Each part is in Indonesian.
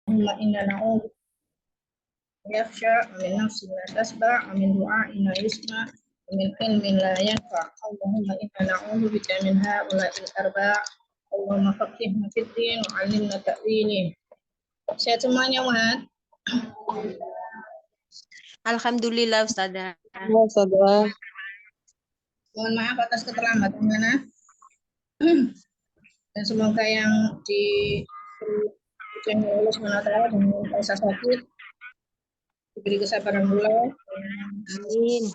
inna na'udzu yafsha min nafsin la tasba min du'ain la yusma min ilmin la yanfa. Allahumma inna na'udzu bika min ha'ula'il arba'. Allahumma faqihna fid din wa 'allimna ta'wilih. Sehat semuanya, Mat? Alhamdulillah, Ustazah. Ustazah. Mohon maaf atas keterlambatannya. Dan semoga yang diujian oleh SWT dan rasa sakit diberi kesabaran pula. Amin.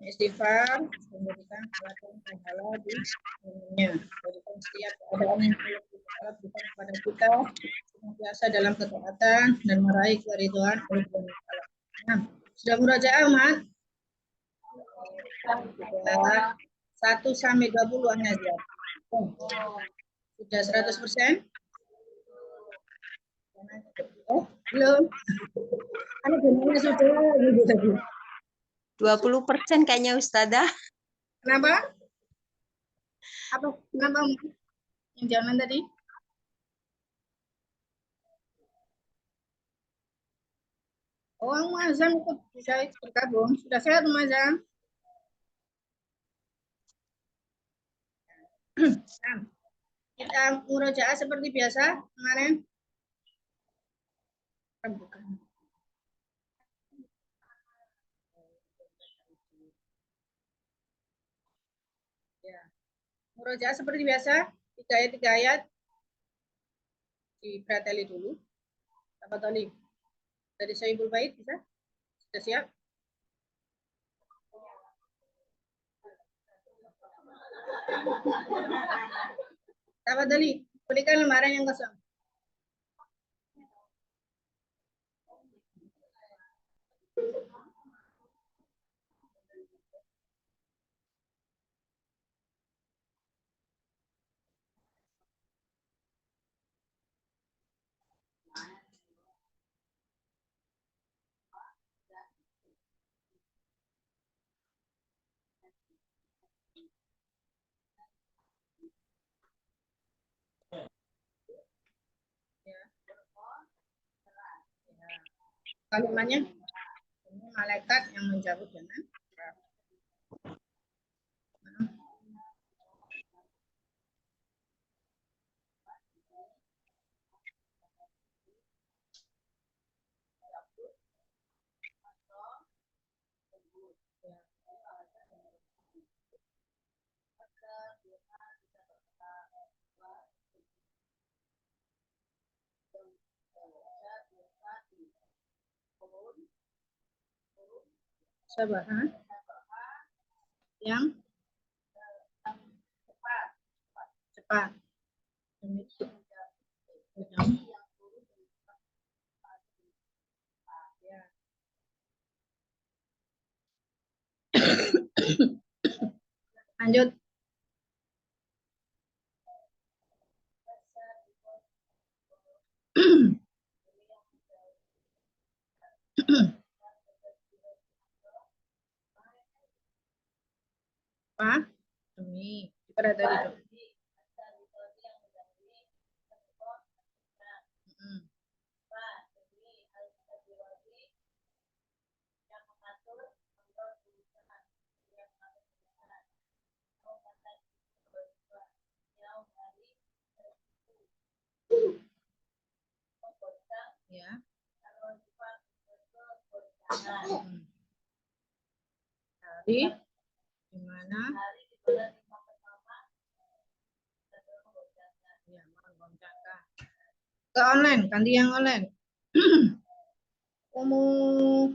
Istighfar memberikan kekuatan pahala di dunia. Berikan setiap keadaan yang Allah berikan kepada kita senantiasa dalam ketaatan dan meraih keridhaan Allah. Nah, sudah murajaah, Mat? 1 sampai 20 aja. Sudah 100%? Oh, belum. Ada gimana sudah gitu tadi. 20% kayaknya, Ustazah. Kenapa? Kenapa yang jalan tadi? Oh, Mazam ikut bisa bergabung. Sudah sehat, Mazam? Nah, kita murojaah seperti biasa kemarin. Bukan. Ya. Murojaah seperti biasa, 3 ayat diprateli dulu. Apa tadi? Dari Syaibul Bait bisa? Sudah siap? Apa tadi? Berikan lembaran yang kosong. Kalimatnya ini malaikat yang menjawab dengan sabahan yang cepat. Lanjut. Apa? Demi dari itu. Ya. Hari di mana? Ke online, ganti yang online. Umu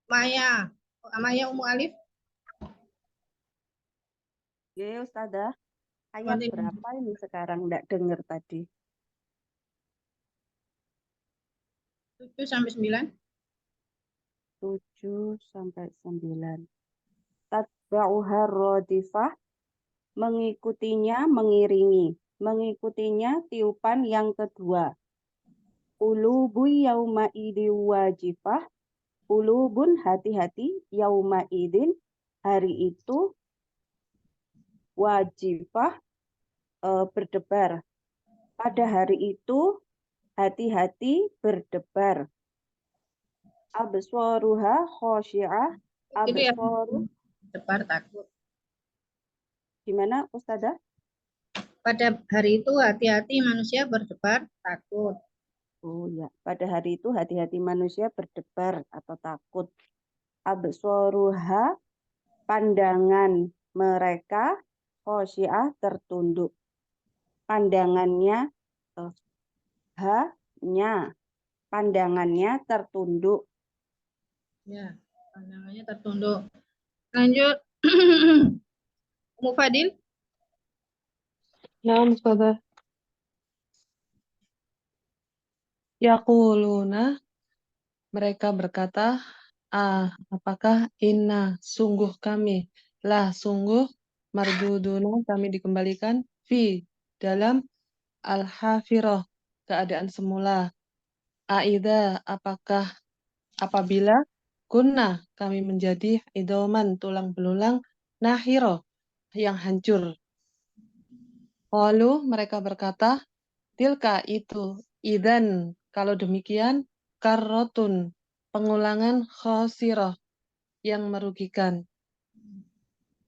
Maya, Umu Alif. Ya, Ustazah. Ayat berapa ini sekarang? Enggak dengar tadi. 7 sampai 9. 7 sampai 9. Tatba'uha radifah, mengikutinya mengiringi. Mengikutinya tiupan yang kedua. Ulubu yauma idin wajifah. Ulubun hati-hati yauma idin, hari itu wajifah berdebar. Pada hari itu hati-hati berdebar. Absaruha khosyi'ah. Itu ya, Absaru. debar takut. Gimana Ustazah? Pada hari itu hati-hati manusia berdebar takut. Oh ya, pada hari itu hati-hati manusia berdebar atau takut. Absaruha, pandangan mereka, khosyi'ah, tertunduk. Pandangannya, hanya, pandangannya tertunduk. Ya, pandangannya tertunduk. Lanjut. Mufadil. Naam, Ustazah. Yaquluna, mereka berkata, apakah inna, sungguh kami, lah sungguh, marduduna, kami dikembalikan, fi, dalam, al-hafirah, keadaan semula. Aida, apakah, apabila, kunna, kami menjadi idoman, tulang belulang, nahiro, yang hancur. Lalu mereka berkata, tilka itu, idan, kalau demikian, karrotun, pengulangan khosirah, yang merugikan.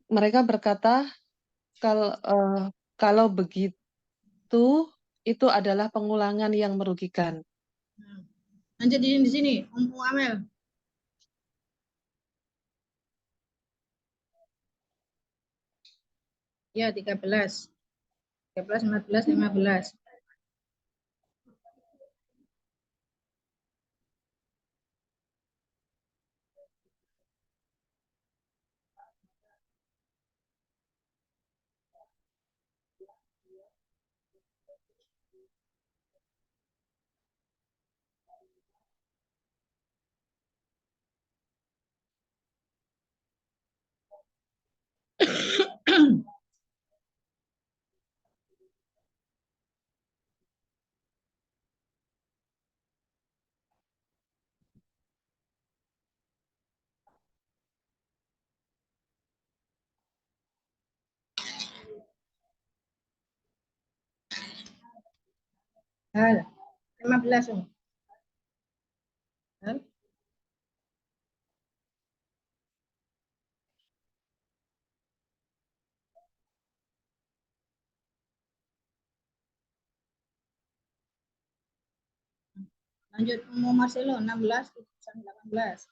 Mereka berkata, kalau begitu, itu adalah pengulangan yang merugikan. Lanjut di sini, Ummu Amel. Ya, 13. 13, 14, 15. Hal. 15. Hal. Lanjut Ummu Marcelo, 16 sampai 18.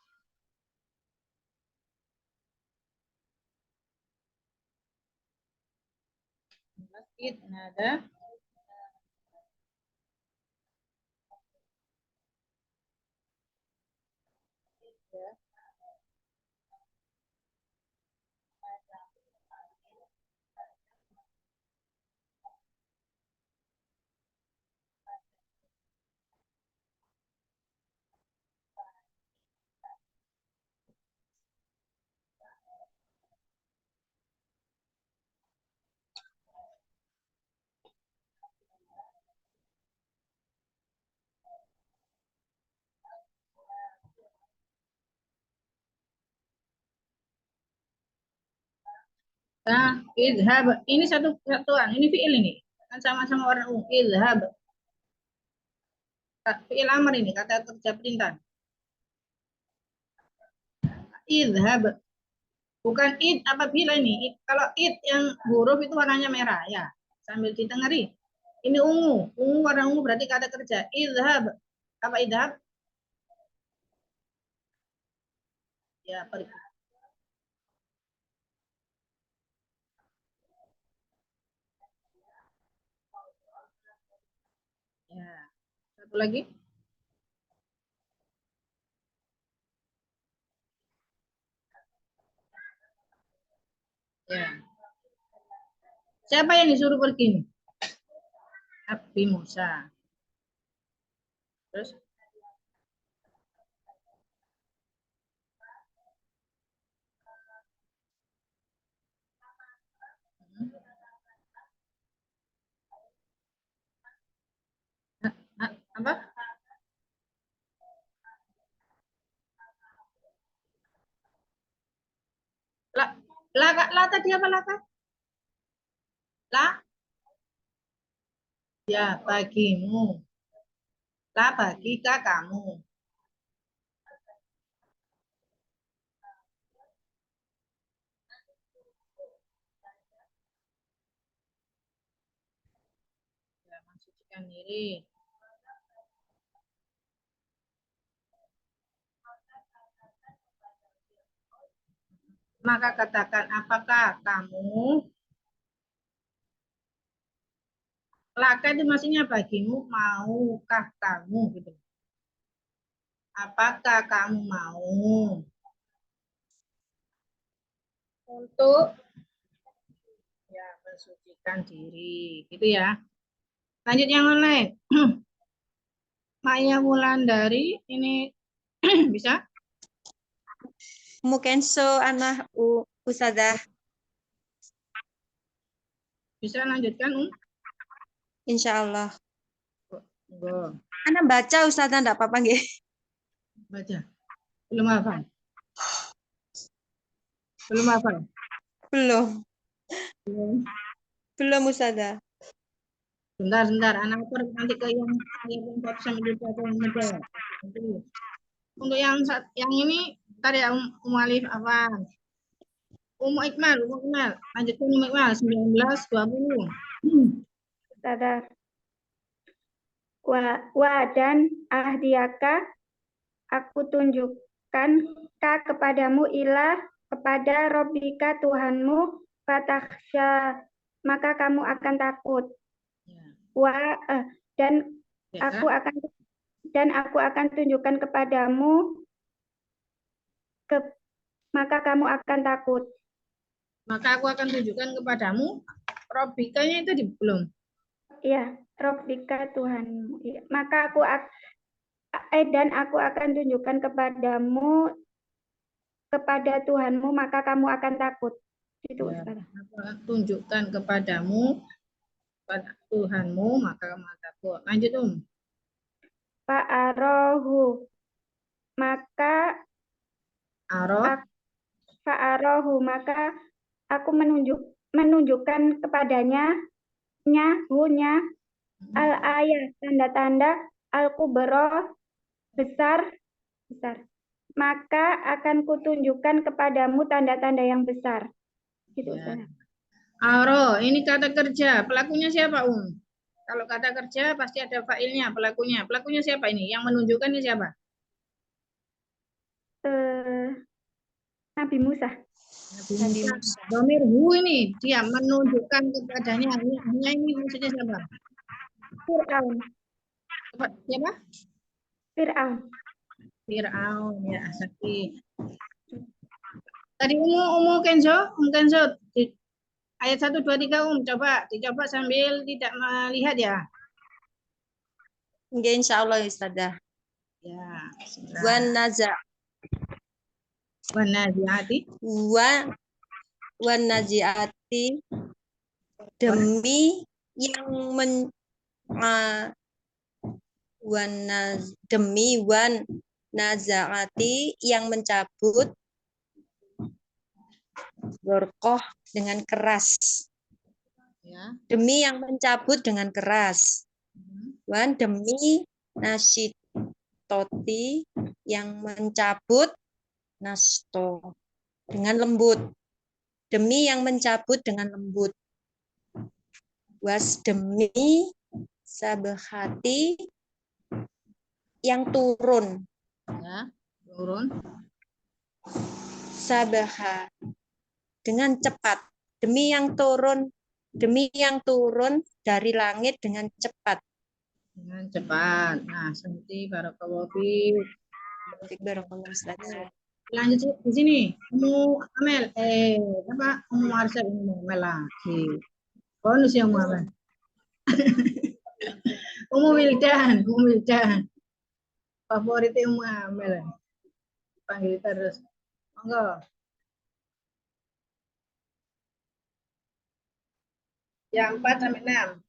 Id, nada. Nah, idhab. Ini satu satuan. Ini fi'il ini. Kan sama-sama warna ungu. Idhab. Fi'il amr ini, kata kerja perintah. Idhab. Bukan id apabila ini. Kalau id yang huruf itu warnanya merah. Ya, sambil ditengeri. Ini ungu. Ungu warna ungu berarti kata kerja. Idhab. Apa idhab? Ya, pergi. Ya. Satu lagi. Ya. Siapa yang disuruh pergi? Abi Musa. Terus? Apa? La tadi apa la? La? Ya, bagimu. La bagika kamu. Ya, mensucikan diri. Maka katakan, apakah kamu? Laka itu maksudnya bagimu, maukah kamu gitu. Apakah kamu mau untuk ya mensucikan diri, gitu ya. Lanjut yang lain. Maya Wulandari ini bisa? Mukenso anak Ustazah. Bisa lanjutkan, Insya Allah. Go. Anak baca Ustazah, enggak apa-apa nggih. Baca. Belum hafal. Belum hafal. Belum. Belum. Belum Ustazah. Sebentar, anak nanti ke yang 4 sampai 21 yang muda. Untuk yang ini tadi ya Alif apa? Iqmal. Lanjutkan Iqmal 19 20. Ustazah. Wa dan ahdiaka aku tunjukkan kepadamu kepada Robbika Tuhanmu fatakhsya maka kamu akan takut. Dan aku akan tunjukkan kepadamu maka kamu akan takut. Maka aku akan tunjukkan kepadamu. Robbikanya itu belum. Iya, Robbika Tuhanmu. Ya. Maka dan aku akan tunjukkan kepada Tuhanmu maka kamu akan takut. Itu Ya, Ustazah. aku akan tunjukkan kepadamu pada Tuhanmu maka kamu akan takut. Lanjut Fa'arohu maka maka aku menunjukkan kepadanya hunya al-ayat tanda-tanda al-kubra besar maka akan kutunjukkan kepadamu tanda-tanda yang besar. Gitu, ya. Ustazah. Aro, ini kata kerja. Pelakunya siapa, Kalau kata kerja pasti ada failnya, pelakunya. Pelakunya siapa ini? Yang menunjukkan ini siapa? Nabi Musa. Nabi Musa. Domir hu ini dia menunjukkan kepadanya. Hanya ini maksudnya siapa? Fir'aun. Siapa? Fir'aun. Fir'aun ya, Sakti. Tadi Umu Kenzo, ayat 1 2 3 dicoba sambil tidak melihat ya. Nggih insyaallah Ustazah. Ya. Wan naza Wanaziati. wan naziati demi yang wan nazaati yang mencabut gorkoh dengan keras. Ya. Demi yang mencabut dengan keras. Wan demi nasitoti yang mencabut nasto dengan lembut. Demi yang mencabut dengan lembut. Was demi sabahati yang turun. Ya, turun. Sabaha dengan cepat. Demi yang turun dari langit dengan cepat. Dengan cepat. Nah, seperti barakallahu fiik. Barakallahu Ustazah. Lanjut di sini. Umu Amel, Umu Marcel ini Amel lagi. Bonus yang Umu Amel. Umu Wildan. Favoritnya Umu Amel. Panggil terus. Monggo. Yang 4 sampai 6.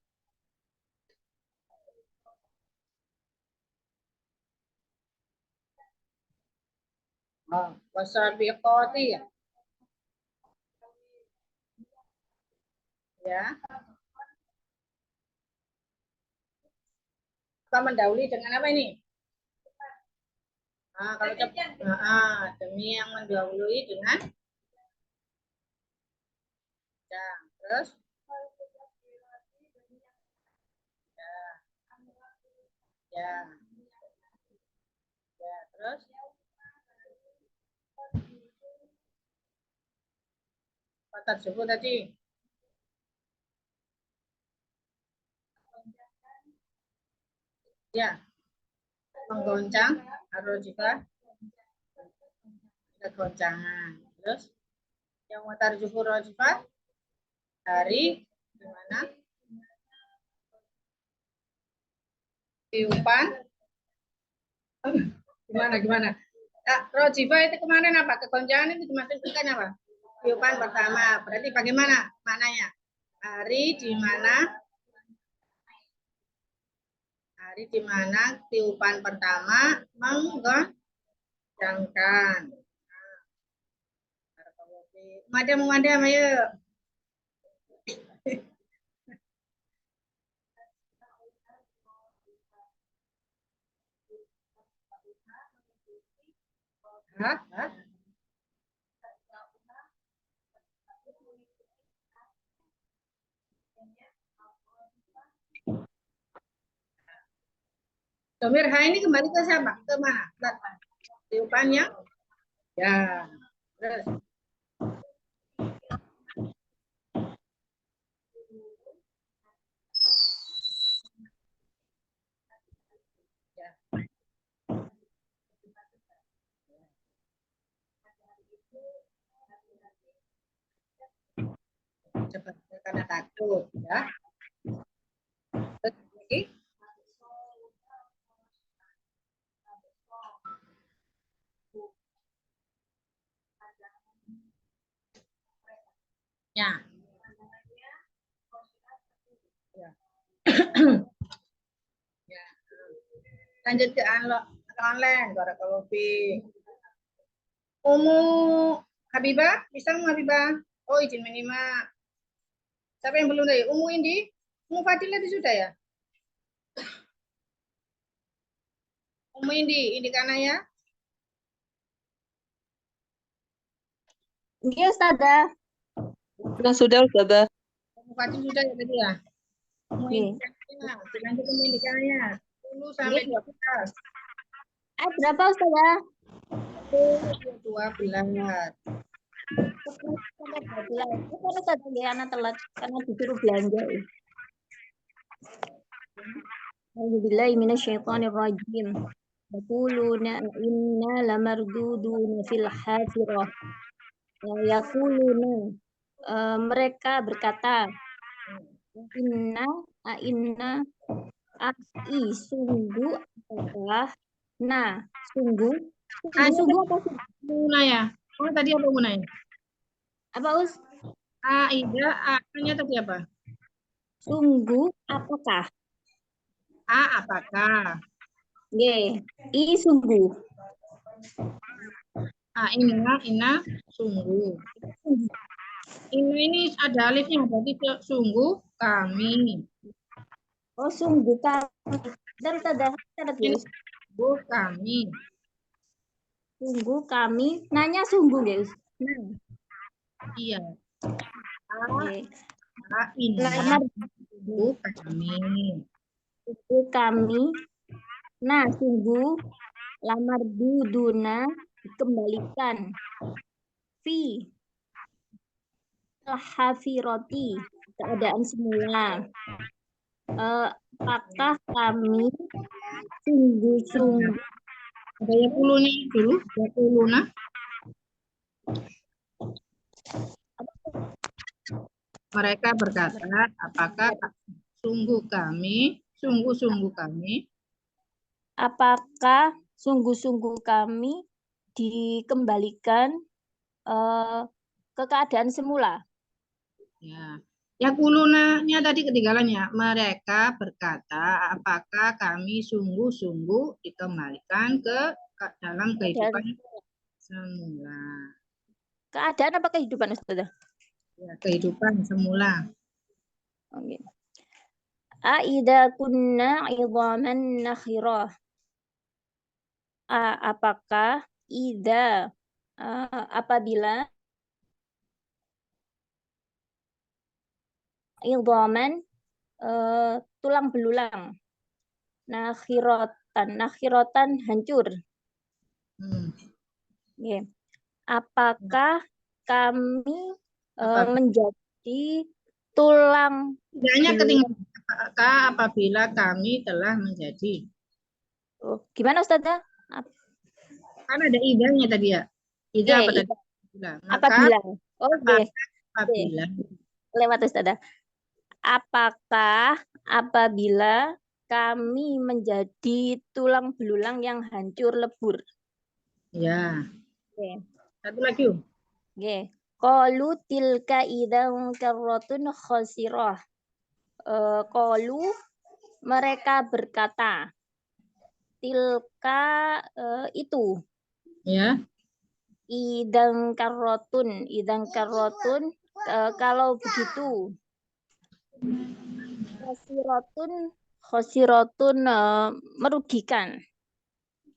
Oh, wasabiqati ya. Ya. Apa mendahului dengan apa ini? Nah, kalau demi yang mendahului dengan ya, terus ya, ya, terus kata suku tadi. Ya, menggoncang harus juga ada goncangan. Terus yang watarjuhu rojifah dari gimana? Tiupan gimana? Nah, rojifah itu kemarin apa? Kegoncangan itu dimaksudkan apa? Tiupan pertama. Berarti bagaimana maknanya? Hari di mana tiupan pertama menggoncangkan. Madam, ayo. Hah? Domir H ini kembali ke siapa? Ke mana? Tiupannya? Ya. Terus. Ya. Cepat karena takut, ya. Terus lagi. Ya. Ya. Ya. Lanjut ke online, barakallahu fi. Umu Habibah, bisa Habibah? Oh, izin menyimak. Siapa yang belum tadi? Umu Indi? Umu Fadila itu sudah ya? Umu Indi Kana ya? Iya, Ustazah. Sudah, Ustazah. Umu Fadil sudah ya tadi ya? Umu Indi Kana. Lanjut Umu Indi Kana ya. 10 sampai 12. Berapa, Ustazah? 12. Karena tadi anak telat karena disuruh belanja. Alhamdulillah minasyaitonir rajim. Yaquluna inna lamarduduna fil hafirah. Yaquluna mereka berkata inna sungguh apakah sungguh apa sih? Muna ya. Oh, tadi apa Muna ya? Apa Us? Aida, A-nya tadi apa? Sungguh apakah? A apakah? Ye, I sungguh. Ina sungguh. Ini ada alifnya, berarti sungguh kami. Oh, sungguh kami. Sungguh kami. Sungguh kami. Nanya sungguh, guys. Iya. Lamar sungguh kami. Sungguh kami. Sungguh lamar duduna dikembalikan. Fi hafiroti keadaan semula. Apakah kami sungguh-sungguh ada ya puluhnya dulu, ya puluhnya. Mereka berkata, apakah sungguh-sungguh kami apakah sungguh-sungguh kami dikembalikan ke keadaan semula? Ya. Ya kulunanya tadi ketinggalannya. Mereka berkata, apakah kami sungguh-sungguh dikembalikan ke dalam kehidupan semula. Keadaan apa kehidupan, Ustazah? Ya, kehidupan semula. Okay. Aida kunna idhaman nakhirah. Apakah apabila idhaman tulang belulang, nakhirotan hancur. Okay. Apakah kami menjadi tulang Tidaknya ketinggalan. Apakah apabila kami telah menjadi. Gimana Ustazah? Kan ada idanya tadi ya. Ida apa tadi? Apabila. Oke. Apabila. Lewat Ustazah. Apakah apabila kami menjadi tulang belulang yang hancur lebur? Ya. Oke. Satu lagi. Oke. Qalu tilka idzan karratun khasirah. Qalu mereka berkata, tilka itu. Ya. Idzan karratun kalau begitu. Khosiratun merugikan.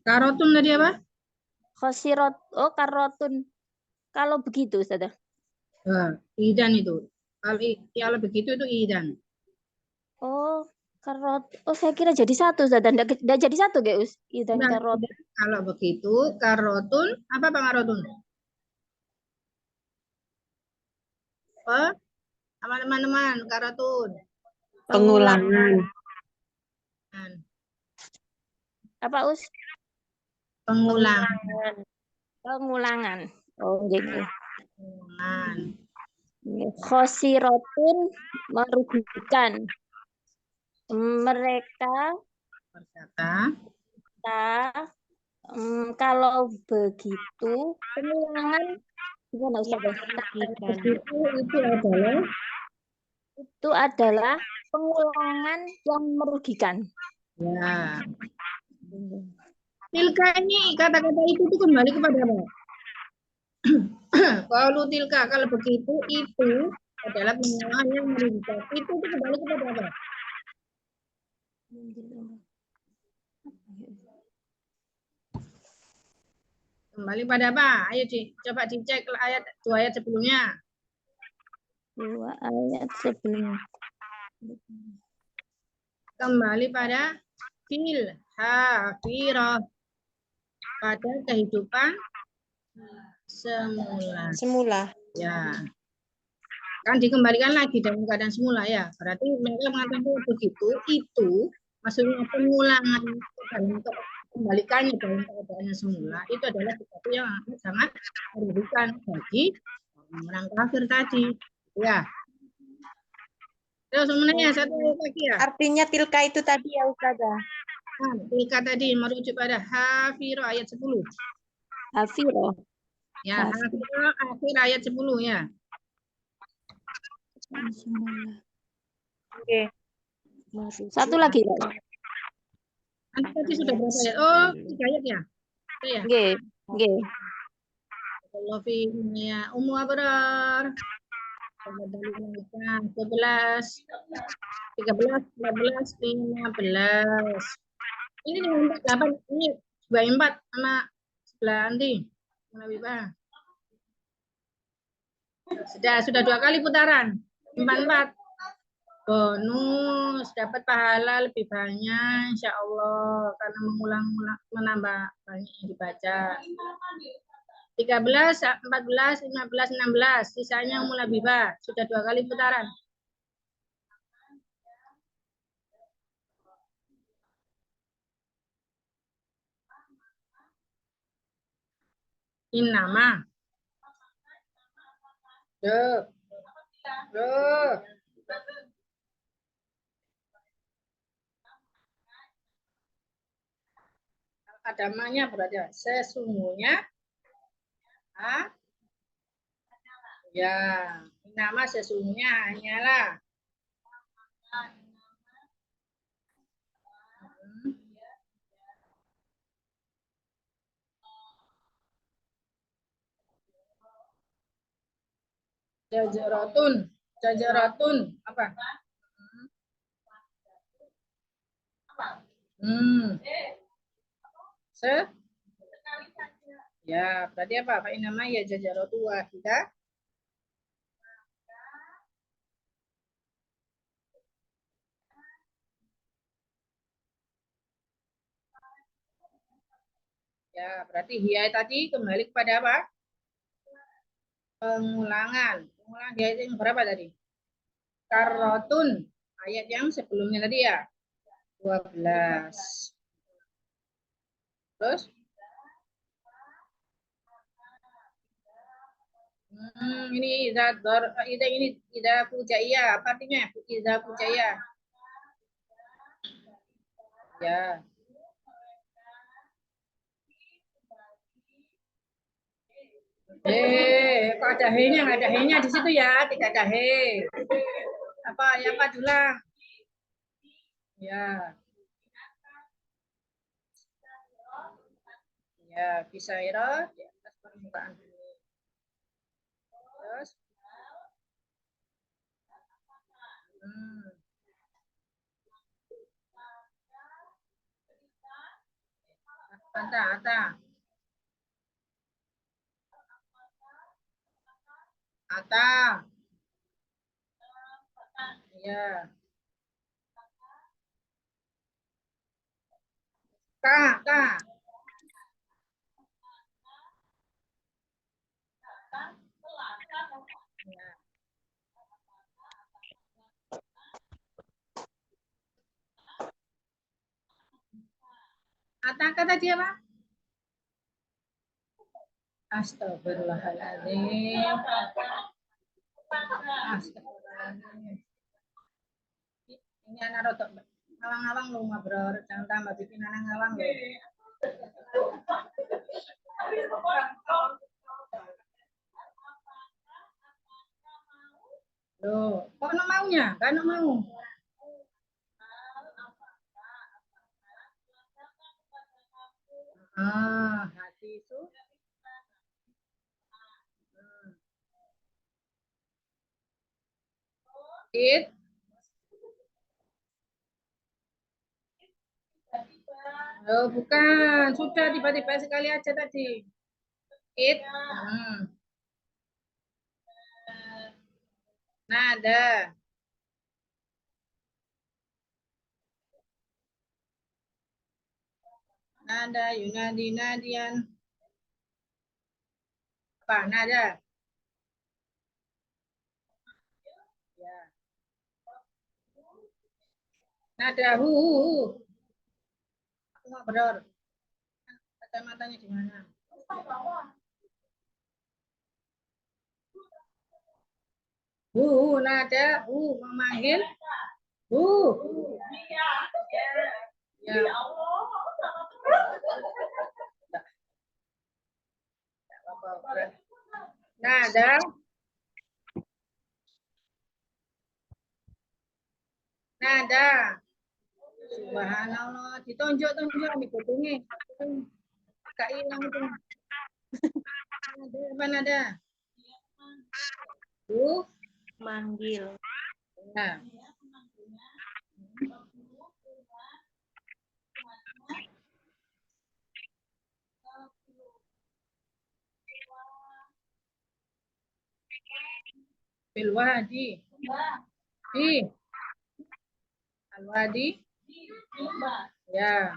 Karotun tadi apa? Karotun. Kalau begitu, Ustazah. Idan itu. Kalau begitu itu idan. Saya kira jadi satu, Ustazah. Nggak jadi satu, guys. Idan karot. Kalau begitu, karotun, apa Bang Karotun? Apa? Sama teman-teman, karotun. Pengulangan. Apa, Us? Pengulangan. Oh, gitu. Pengulangan. Khosiratun merugikan. Mereka berkata, kalau begitu pengulangan gimana Ustazah? Itu adalah pengulangan yang merugikan. Ya. Tilka ini kata-kata itu kembali kepada apa? Kalau tilka, kalau begitu itu adalah pengulangan yang merugikan. Itu kembali kepada apa? Kembali pada apa? Ayo coba dicek ayat 2 ayat sebelumnya. 2 ayat sebelumnya. Kembali pada fil hafirah, pada kehidupan semula. Ya. Kan dikembalikan lagi dalam keadaan semula ya. Berarti mereka mengatakan begitu, itu maksudnya pengulangan dalam kembalikannya dalam keadaan semula itu adalah sesuatu yang sangat merugikan bagi orang kafir tadi. Ya. Terus sebenarnya satu lagi ya. Artinya tilka itu tadi ya Ustazah. Tilka tadi merujuk pada Hafirah ayat 10. Hafirah. Ya, Hafirah akhir ayat 10 ya. Oke. Satu lagi. Tadi sudah berapa ya? Oh, 3 ayat ya. Ya. Nggih. Allah ya Ummu Abrar. 11, 13, 14, 15. Ini dengan 8 ini 24 sama sebelah nanti. Sudah 2 kali putaran. 44. Bonus dapat pahala lebih banyak insya Allah karena mengulang-ulang menambah banyak yang dibaca. 13, 14, 15, 16 sisanya mulai biba sudah 2 kali putaran. Innama. Ada namanya berarti sesungguhnya ya nama sesungguhnya hanyalah jajaratun apa Hmm. Se? Ya, berarti apa? Pak nama ya jajaratu wahidah. Ya, berarti hiya tadi kembali kepada apa? Pengulangan. Pengulangan hiya yang berapa tadi? Karotun. Ayat yang sebelumnya tadi ya. 12. Terus? Ini ida pujaiyah. Apa artinya? Ida pujaiyah. Ya. Kok ada he-nya? Nggak ada he-nya di situ ya, tidak ada he. Apa ya Pak Dulang? Ya. Ya, bisa di atas permukaan bumi. Terus? Hmm. Ata. Ata. Ya. Ka. Ya. Ata kata dia apa? Astagfirullahaladzim. Astagfirullahaladzim. Ini anak rotok ngawang-ngawang lu ngobrol, jangan tambah bikin anak ngawang lu. Loh, kok no maunya? Kan no mau. Hati itu. It. Oh, bukan. Sudah tiba-tiba sekali aja tadi. It. Nada. Nada, yunadi, nadian. Apa? Nada. Ya. Nada, hu. Aku ngobrol. Kacamatanya di mana? Nada, memanggil. Ya. Nada. Nada. Subhanallah. Ditonjok-tonjok nih kupingnya. Gak hilang itu. Apa nada? Manggil. Nah. Bilwadi. Di. Alwadi. Ya.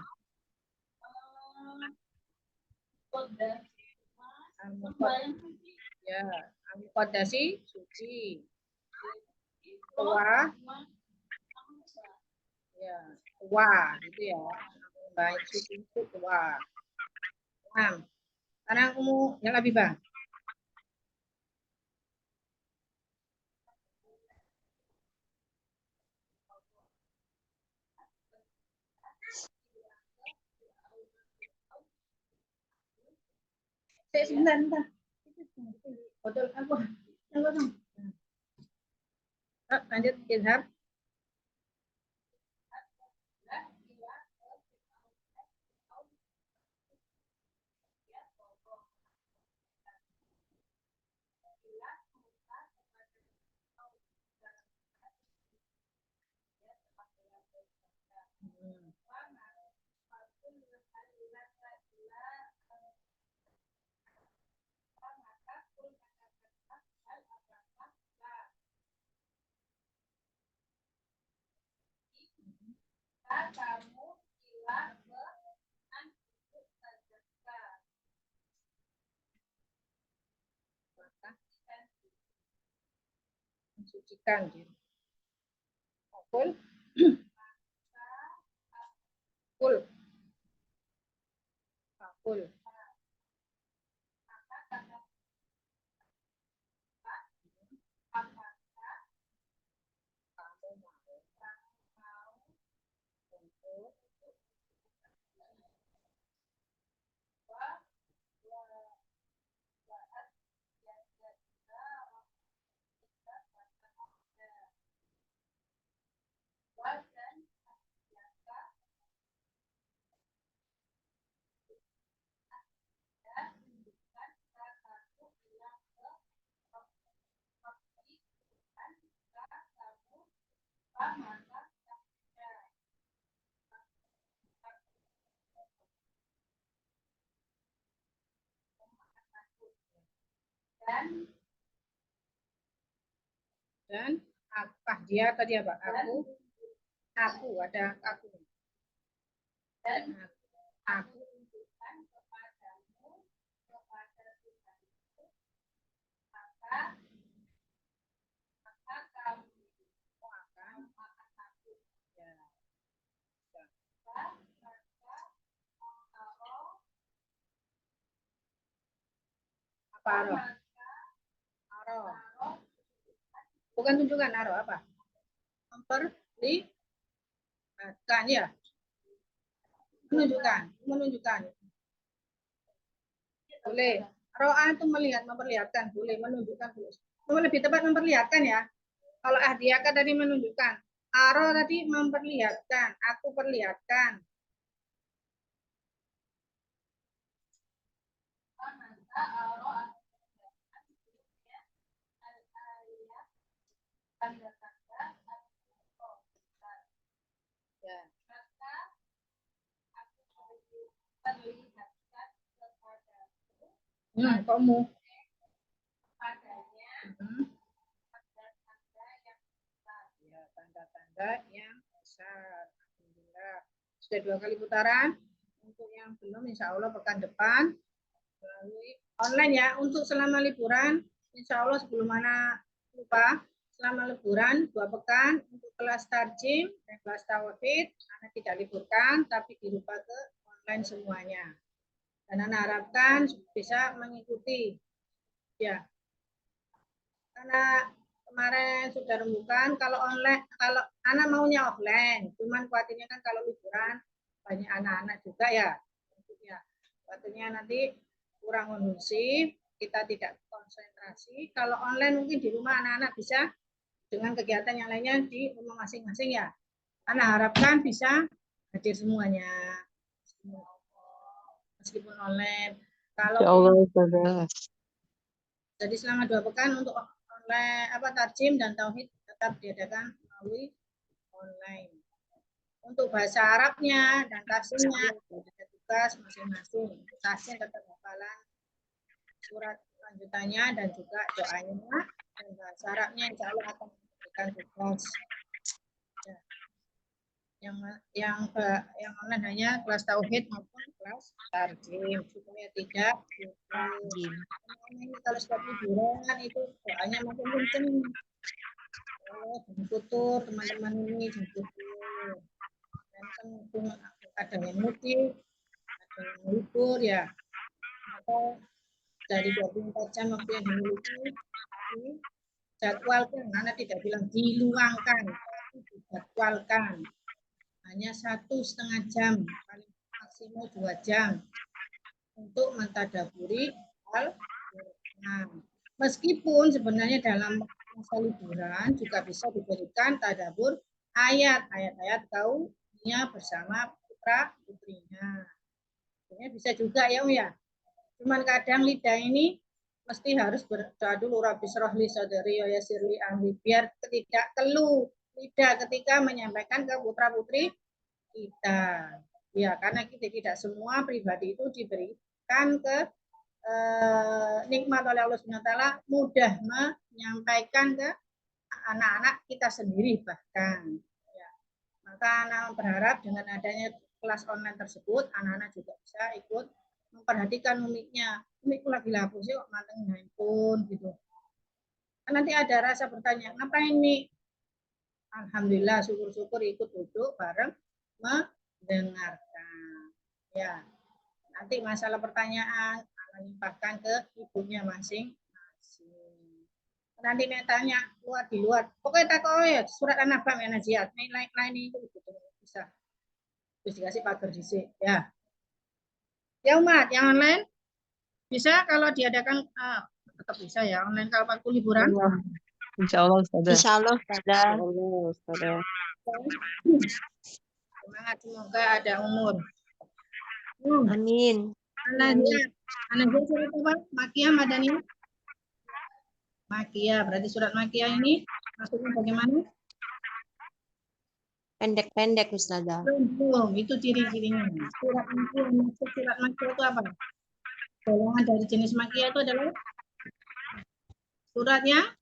Ya. Al-Muqaddasi suci. Tua. Ya. Tua gitu ya. Baik suci itu tua. Nah, sekarang kamu yang lebih bang. Sebentar. Botol apa? Lanjut, Ilham. mensucikan gitu. Kul kul kul dan apa dia tadi apa? Aku ada aku. Dan aku apa aro? Aro. Bukan tunjukkan aro apa? Memperlihatkan ya. Menunjukkan. Boleh. Ro'a itu melihat, memperlihatkan, boleh menunjukkan, boleh. Lebih tepat memperlihatkan ya. Kalau ahdiaka tadi menunjukkan, aro tadi memperlihatkan, aku perlihatkan. Ya. Kamu. Ya, tanda-tanda yang besar. Alhamdulillah. Sudah 2 kali putaran. Untuk yang belum, insya Allah pekan depan melalui online ya. Untuk selama liburan, insya Allah sebelum mana lupa, selama liburan 2 pekan untuk kelas tarjim dan kelas tauhid, anak tidak liburkan, tapi dirubah ke online semuanya. Dan anak harapkan bisa mengikuti. Ya, karena kemarin sudah rembukan, kalau online, kalau anak maunya offline, cuman khawatirnya kan kalau liburan banyak anak-anak juga ya, khawatirnya nanti kurang kondusif, kita tidak konsentrasi. Kalau online mungkin di rumah anak-anak bisa dengan kegiatan yang lainnya di rumah masing-masing ya. Anak harapkan bisa hadir semuanya, meskipun online. Kalau Ya Allah, Ustazah. jadi selama 2 pekan untuk online tarjim dan tauhid tetap diadakan melalui online. Untuk bahasa Arabnya dan tafsirnya ada tugas masing-masing. Tafsir tetap hafalan surat lanjutannya dan juga doanya, dan bahasa Arabnya insya Allah akan memberikan tugas. Ya. Yang online hanya kelas tauhid maupun kelas tarjim supaya tidak ini kalau sudah liburan itu doanya makin kenceng. Oh, jemput teman-teman ini jemput. Dan kan ada yang mudik, ada yang libur ya. Maka dari 24 jam waktu yang dimiliki dijadwalkan, karena tidak bilang diluangkan, tapi dijadwalkan. Hanya 1,5 jam, paling maksimal 2 jam untuk mentadaburi Al-Quran. Meskipun sebenarnya dalam masa liburan juga bisa diberikan tadabbur ayat-ayat kaumnya bersama putra-putrinya. Bisa juga ya, ya. Cuman kadang lidah ini mesti harus berdoa dulu, Rabbi syrahli sadri wa yassirli amri, biar tidak keluh lidah ketika menyampaikan ke putra-putri kita. Ya, karena kita tidak semua pribadi itu diberikan ke nikmat oleh Allah SWT mudah menyampaikan ke anak-anak kita sendiri bahkan. Ya. Maka anak berharap dengan adanya kelas online tersebut, anak-anak juga bisa ikut memperhatikan mimiknya. ini aku lagi lapus yuk, manteng handphone gitu. Nanti ada rasa bertanya, ngapain nih? Alhamdulillah, syukur-syukur ikut duduk bareng mendengarkan. Ya, nanti masalah pertanyaan limpahkan ke ibunya masing-masing. Nanti nek tanya luar di luar, pokoknya tak ya surat An-Naba ya Najiat, lain itu bisa. Terus dikasih pagar disik, ya. Ya umat, yang online bisa kalau diadakan tetap bisa ya online kalau waktu liburan. Insya Allah, Ustazah. Insya Allah, Ustazah. Ustazah. Semangat, semoga ada umur. Amin. Anajia surat apa? Makiyah, Madaniyah? Makiyah, berarti surat Makiyah ini maksudnya bagaimana? Pendek-pendek, Ustazah. Belum, itu ciri-cirinya. Surat Makiyah, maksud surat Makiyah itu apa? Golongan dari jenis Makiyah itu adalah suratnya?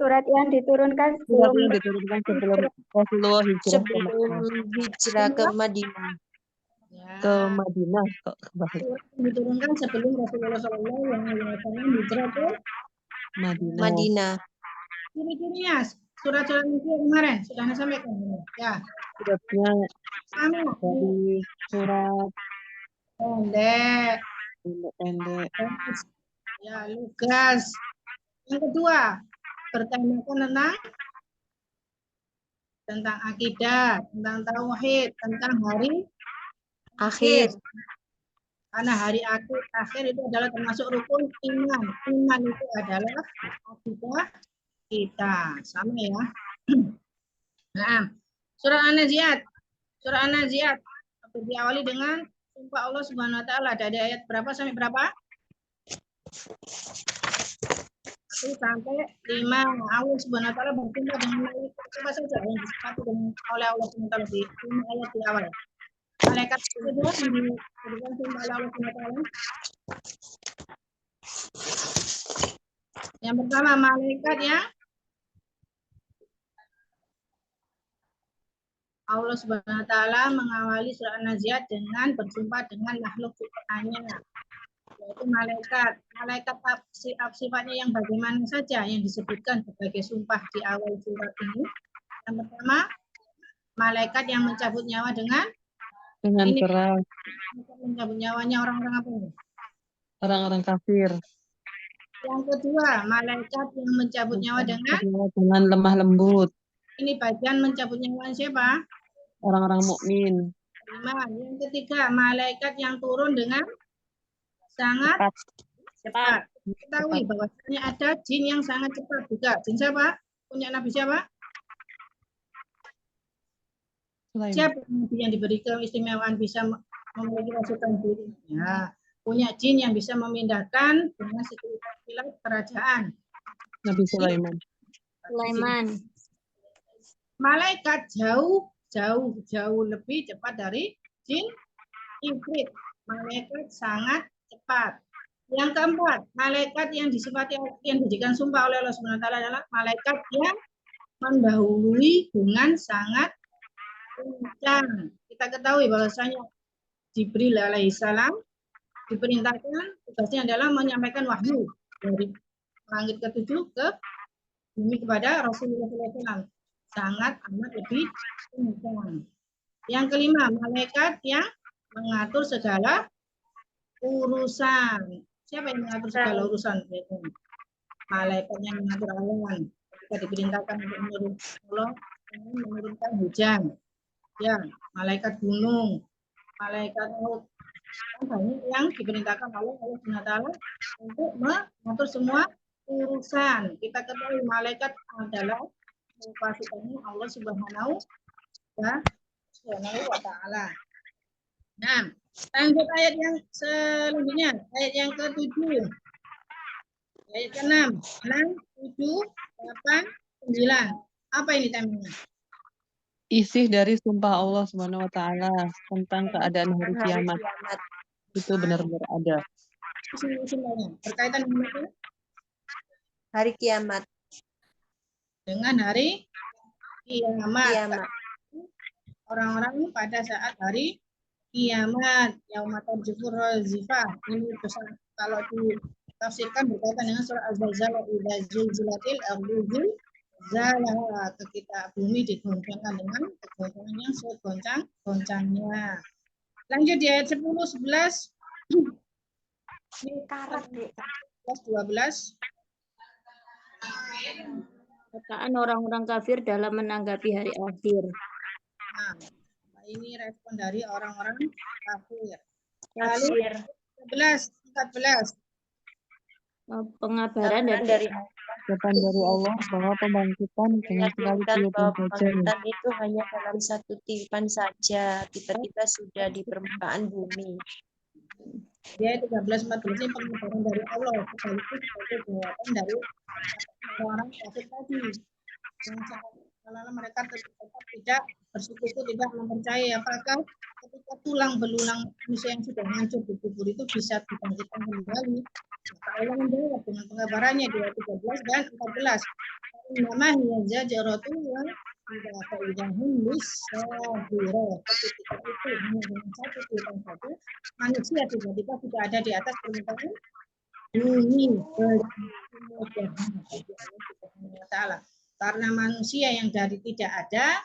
Surat yang diturunkan Surat sebelum yang diturunkan sebelum Rasulullah hijrah ke Mekah. Sebelum hijrah ke Madinah. Ya. Ke Madinah. Surat yang diturunkan sebelum Rasulullah SAW hijrah ke Madinah. Madinah. ciri-cirinya. Surat-surat Makiyah kemarin sudah saya sampaikan. Ya. Suratnya dari surat Pendek. pendek. Ya, lugas. Yang kedua, bertemakan tentang akidah, tentang tauhid, tentang hari Akhir. Karena hari akhir itu adalah termasuk rukun iman. Iman itu adalah akidah kita. Sama ya. Nah, surah An-Naziat. Surah An-Naziat diawali dengan sumpah Allah Subhanahu wa taala dari ayat berapa sampai berapa? 1 sampai 5. Allah Subhanahu wa taala bersumpah dengan malaikat apa saja yang disifati oleh Allah Subhanahu wa taala di 5 ayat di awal. Malaikat kedua yang diberikan sumpah oleh Allah Subhanahu wa taala. Yang pertama malaikat ya Allah Subhanahu wa taala mengawali surah An-Naziat dengan bersumpah dengan makhluk ciptaannya, yaitu malaikat. Malaikat sifatnya yang bagaimana saja yang disebutkan sebagai sumpah di awal surat ini. Yang pertama, malaikat yang mencabut nyawa dengan keras. Mencabut nyawanya orang-orang apa ini? Orang-orang kafir. Yang kedua, malaikat yang mencabut nyawa dengan lemah lembut. Ini bagian mencabut nyawa siapa? Orang-orang mukmin. Yang ketiga, malaikat yang turun dengan sangat cepat. Ketahui bahwasanya ada jin yang sangat cepat juga. Jin siapa? Punya Nabi siapa? Siapa yang diberi keistimewaan bisa memiliki pasukan jin? Ya, punya jin yang bisa memindahkan dengan sekilas kerajaan. Nabi Sulaiman. Malaikat jauh lebih cepat dari jin iblis. Malaikat sangat cepat. Yang keempat, malaikat yang disifati yang dijadikan sumpah oleh Allah Subhanahu wa taala adalah malaikat yang mendahului dengan sangat kencang. Kita ketahui bahwasanya Jibril alaihissalam diperintahkan tugasnya adalah menyampaikan wahyu dari langit ke-7 ke bumi kepada Rasulullah SAW. Sangat amat lebih kencang. Yang kelima, malaikat yang mengatur segala urusan. Siapa yang mengatur segala urusan? Malaikat yang mengatur awan. Ketika diperintahkan untuk menurunkan hujan. Ya, malaikat gunung, malaikat laut. Banyak yang diperintahkan oleh Allah SWT untuk mengatur semua urusan. Kita ketahui malaikat adalah pasukannya Allah Subhanahu wa taala. Nah, lanjut ayat yang selanjutnya, ayat yang ke-7. Ayat ke-6. 6, 7, 8, 9. Apa ini temanya? Isi dari sumpah Allah Subhanahu wa taala tentang keadaan hari kiamat. Itu benar-benar ada. Berkaitan dengan apa? Hari kiamat. Dengan hari kiamat. Orang-orang pada saat hari kiamat, yauma tarjufur razifah. Ini kalau ditafsirkan berkaitan dengan surah Az-Zalzalah, idza zulzilatil ardu zilzalaha, ketika bumi digoncangkan dengan kegoncangan yang segoncang-goncangnya. Lanjut di ayat 10, 11. Karat, Dek. 12. Perkataan orang-orang kafir dalam menanggapi hari akhir. Nah, ini respon dari orang-orang kafir. Kafir. 14. Pengabaran Kabaran dari dari Ucapan dari Allah bahwa pembangkitan dengan sekali menyebutkan tiupan bahwa saja. pembangkitan itu hanya dalam satu tiupan saja. Tiba-tiba sudah di permukaan bumi. Dia 13-14 ini pengabaran dari Allah, sekaligus sebagai jawaban dari orang-orang kafir tadi. Yang mereka tetap tidak bersekutu, tidak mempercayai apakah ketika tulang belulang manusia yang sudah hancur di kubur itu bisa dibangkitkan kembali. Maka Allah menjawab dengan pengabarannya di ayat 13 dan 14. Nama hiya zajaratun wa idza faidahum lisabira. Ketika itu hanya dengan satu tiupan saja, manusia tiba-tiba sudah ada di atas permukaan bumi. Taala. Karena manusia yang dari tidak ada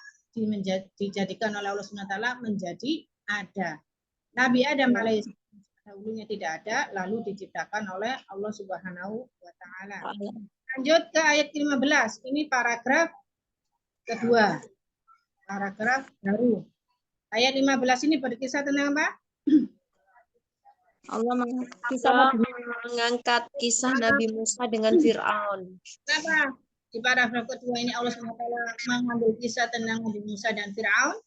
dijadikan oleh Allah SWT menjadi ada. Nabi Adam alaihissalam dahulunya tidak ada, lalu diciptakan oleh Allah Subhanahu wa taala. Lanjut ke ayat 15. Ini paragraf kedua. Paragraf baru. Ayat 15 ini berkisah tentang apa? Allah mengangkat kisah Nabi Musa dengan Fir'aun. Kenapa? Di paragraf kedua ini Allah SWT mengambil kisah tentang Nabi Musa dan Fir'aun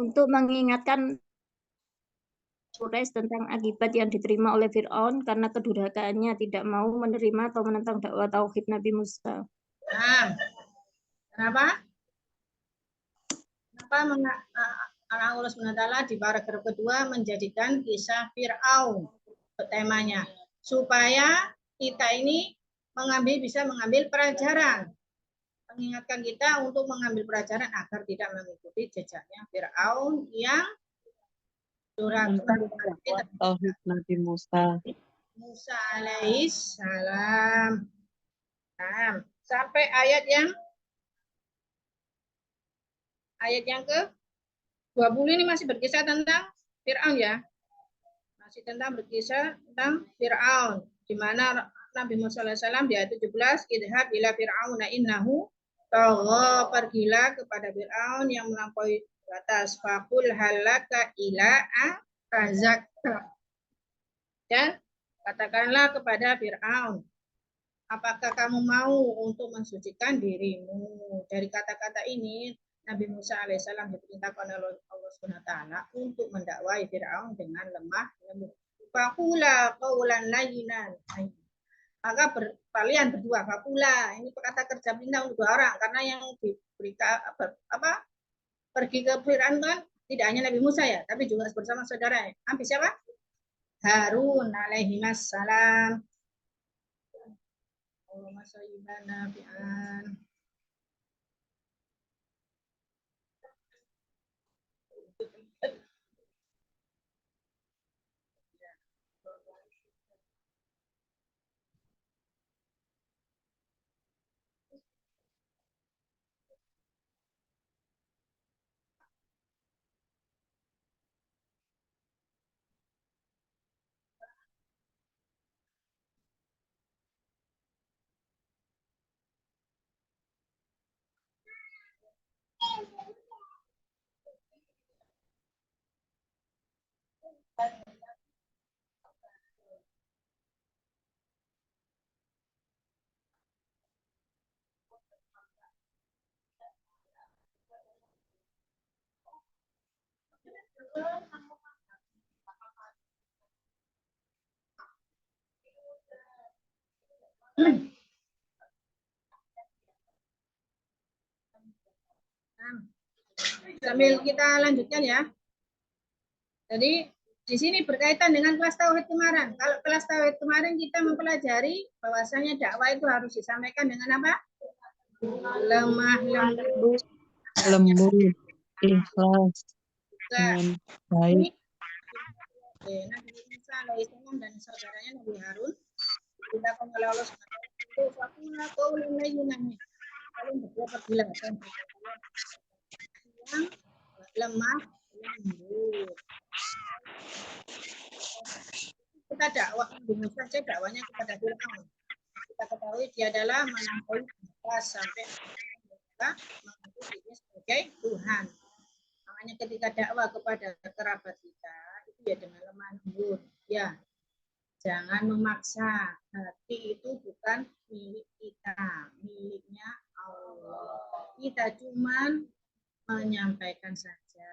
untuk mengingatkan Quraisy tentang akibat yang diterima oleh Fir'aun karena kedurhakaannya tidak mau menerima atau menentang dakwah tauhid Nabi Musa. Nah, kenapa? Allah SWT di paragraf kedua menjadikan kisah Fir'aun temanya supaya kita ini bisa mengambil pelajaran, mengingatkan kita untuk mengambil pelajaran agar tidak mengikuti jejaknya Fir'aun yang tauhid Nabi Musa alaihissalam. Nah, sampai ayat yang ke 20 ini masih berkisah tentang Fir'aun ya. Masih berkisah tentang Fir'aun, di mana Nabi Musa alaihissalam di ayat 17, idhab ila fir'auna innahu tagha, pergilah kepada Fir'aun yang melampaui batas, faqul halaka ila tazakka, dan katakanlah kepada Fir'aun, apakah kamu mau untuk mensucikan dirimu. Dari kata-kata ini Nabi Musa alaihissalam diperintahkan oleh Allah SWT untuk mendakwai Fir'aun dengan lemah lembut. Faqula qawlan layyinan. Maka kalian berdua, faqula, ini kata kerja pindah untuk dua orang, karena yang diberikan pergi ke Fir'aun kan tidak hanya Nabi Musa ya, tapi juga bersama saudaranya. Nabi siapa? Harun alaihissalam. Allahumma shayyiban nafi'an. Sambil kita lanjutkan ya. Jadi di sini berkaitan dengan kelas tauhid kemarin. Kalau kelas tauhid kemarin kita mempelajari bahwasanya dakwah itu harus disampaikan dengan apa? Lemah lembut, ikhlas, dengan baik. Nabi Musa alaihissalam dan saudaranya Nabi Harun kita oleh Allah SWT fakuna qaulan layyinan kalian berdua pergilah dan yang lemah lembut. Kita dakwah Nabi Musa saja dakwanya kepada Fir'aun. Kita ketahui dia adalah melampaui batas sampai kita mengaku dirinya sebagai Tuhan. Makanya ketika dakwah kepada kerabat kita itu ya dengan lemah lembut. Ya, jangan memaksa. Hati itu bukan milik kita, miliknya Allah. Kita cuman menyampaikan saja.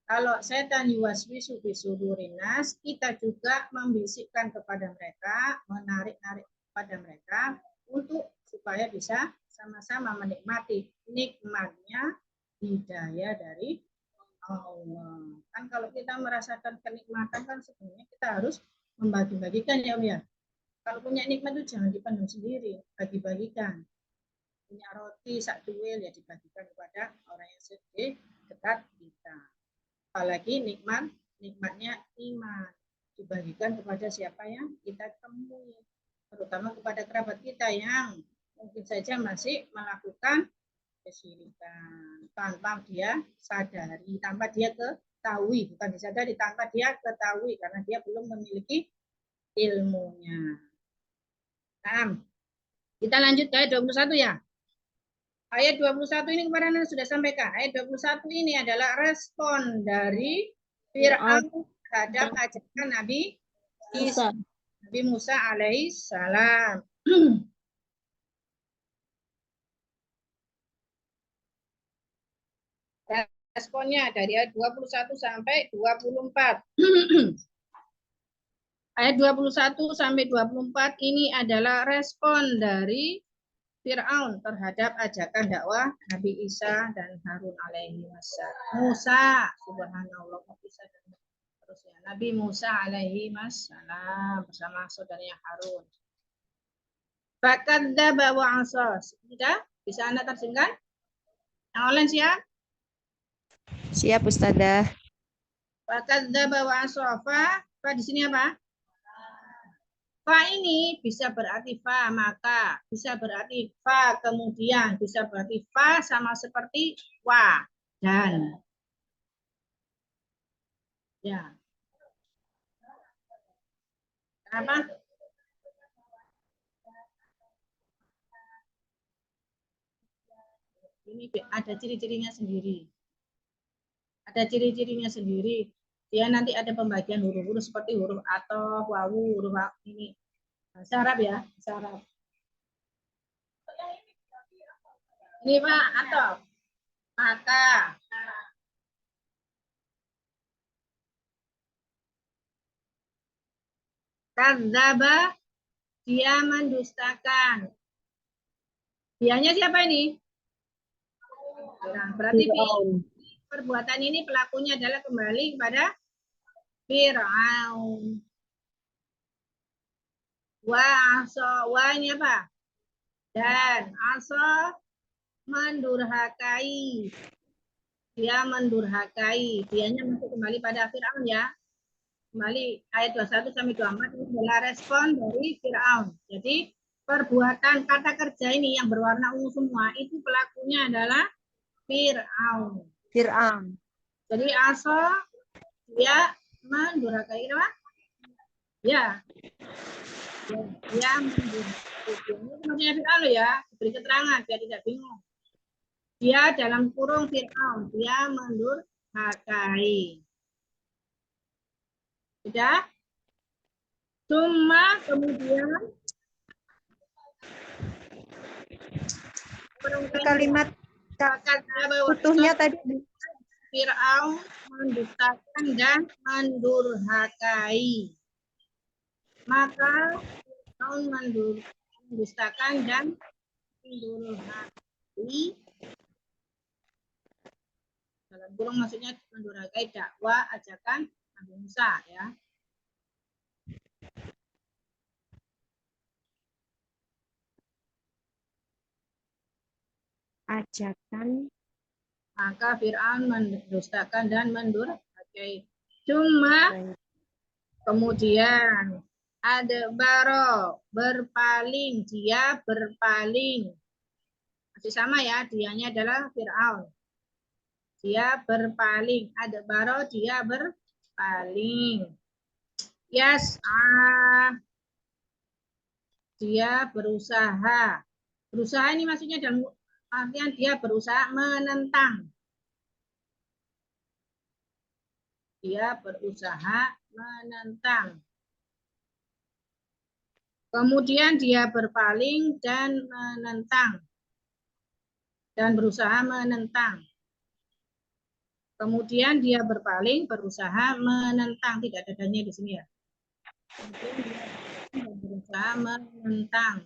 Kalau setan yuwaswisu fi sudurinas, kita juga membisikkan kepada mereka, menarik-narik kepada mereka untuk supaya bisa sama-sama menikmati nikmatnya hidayah dari Allah. Kan kalau kita merasakan kenikmatan kan sebenarnya kita harus membagi-bagikan ya Om ya. Kalau punya nikmat itu jangan dipendam sendiri, bagi-bagikan. Punya roti sak duel ya dibagikan kepada orang yang sedih dekat kita. Apalagi nikmatnya iman dibagikan kepada siapa yang kita temui, terutama kepada kerabat kita yang mungkin saja masih melakukan kesyirikan tanpa dia sadari, tanpa dia ketahui, bukan disadari, tanpa dia ketahui karena dia belum memiliki ilmunya. Nah, kita lanjut ke ayat 21 ya. Ayat 21 ini kemarin sudah sampaikan. Ayat 21 ini adalah respon dari Fir'aun terhadap ajakan Nabi Musa alaihissalam. Responnya dari ayat 21 sampai 24. Ayat 21 sampai 24 ini adalah respon dari Fir'aun terhadap ajakan dakwah Nabi Isa dan Harun alaihi wassalam. Musa, subhanallah, terus ya, Nabi Musa alaihi wassalam bersama saudaranya Harun. Fakadzdzaba wa asa. Sudah? Bisa Anda terjemahkan? Yang online siap? Siap, Ustazah. Fakadzdzaba wa asa. Fa di sini apa? Fa ini bisa berarti fa maka, bisa berarti fa kemudian, bisa berarti fa sama seperti wa dan. Ya. Kenapa? Ini ada ciri-cirinya sendiri. Ada ciri-cirinya sendiri. Dia nanti ada pembagian huruf-huruf seperti huruf atau wawu, huruf ini. Bahasa Arab ya, bahasa Arab. Ini Pak, atau maka. Kadzdzaba, dia mendustakan. Dianya siapa ini? Nah, berarti perbuatan ini pelakunya adalah kembali kepada Fir'aun. Wa aso, wa ini apa? Dan aso mendurhakai. Dia mendurhakai. Dianya masuk kembali pada Fir'aun ya. Kembali ayat 21 sampai 24 ini adalah respon dari Fir'aun. Jadi perbuatan kata kerja ini yang berwarna ungu semua itu pelakunya adalah Fir'aun. Jadi aso dia mendurhakai apa? Ya. Dia mendurhakai. Ini maksudnya Fir'aun ya, beri keterangan biar tidak bingung. Dia dalam kurung Fir'aun, dia mendurhakai. Sudah? Cuma kemudian Kalimat utuhnya tadi. Fir'aun mendustakan dan mendurhakai. Maka Fir'aun mendustakan dan mendurhakai. Dalam kurung maksudnya mendurhakai dakwah ajakan Nabi Musa ya. Ajakan. Maka Fir'aun mendustakan dan mendurhakai. Cuma Kemudian adbaro, berpaling, dia berpaling. Masih sama ya, dianya adalah Fir'aun. Dia berpaling. Adbaro, dia berpaling. Yas'a, dia berusaha. Berusaha ini maksudnya dalam artian dia berusaha menentang. Dia berusaha menentang. Kemudian dia berpaling dan menentang. Dan berusaha menentang. Kemudian dia berpaling, berusaha menentang. Tidak ada adanya di sini ya. Kemudian dia berusaha menentang.